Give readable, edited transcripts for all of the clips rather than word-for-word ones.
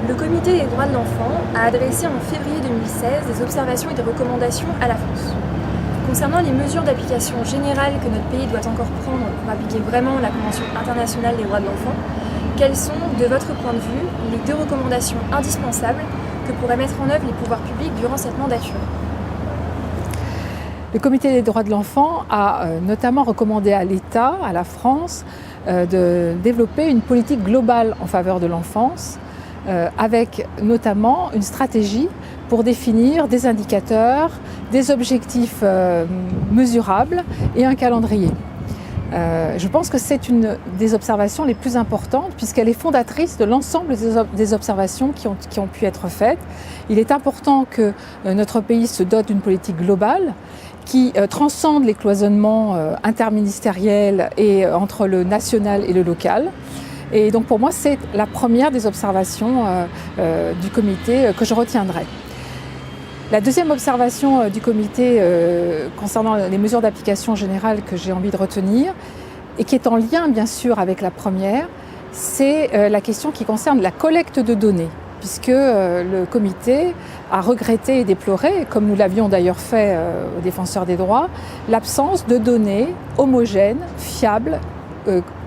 Le Comité des droits de l'enfant a adressé en février 2016 des observations et des recommandations à la France. Concernant les mesures d'application générale que notre pays doit encore prendre pour appliquer vraiment la Convention internationale des droits de l'enfant, quelles sont, de votre point de vue, les 2 recommandations indispensables que pourraient mettre en œuvre les pouvoirs publics durant cette mandature ? Le Comité des droits de l'enfant a notamment recommandé à l'État, à la France, de développer une politique globale en faveur de l'enfance, avec notamment une stratégie pour définir des indicateurs, des objectifs mesurables et un calendrier. Je pense que c'est une des observations les plus importantes puisqu'elle est fondatrice de l'ensemble des observations qui ont pu être faites. Il est important que notre pays se dote d'une politique globale qui transcende les cloisonnements interministériels et entre le national et le local. Et donc pour moi, c'est la première des observations du comité que je retiendrai. La deuxième observation du comité concernant les mesures d'application générale que j'ai envie de retenir, et qui est en lien bien sûr avec la première, c'est la question qui concerne la collecte de données, puisque le comité a regretté et déploré, comme nous l'avions d'ailleurs fait aux défenseurs des droits, l'absence de données homogènes, fiables,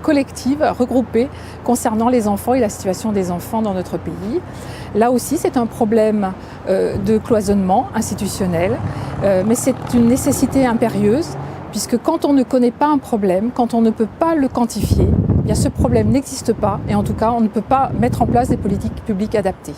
collectives, regroupées concernant les enfants et la situation des enfants dans notre pays. Là aussi, c'est un problème de cloisonnement institutionnel, mais c'est une nécessité impérieuse, puisque quand on ne connaît pas un problème, quand on ne peut pas le quantifier, eh bien ce problème n'existe pas et en tout cas, on ne peut pas mettre en place des politiques publiques adaptées.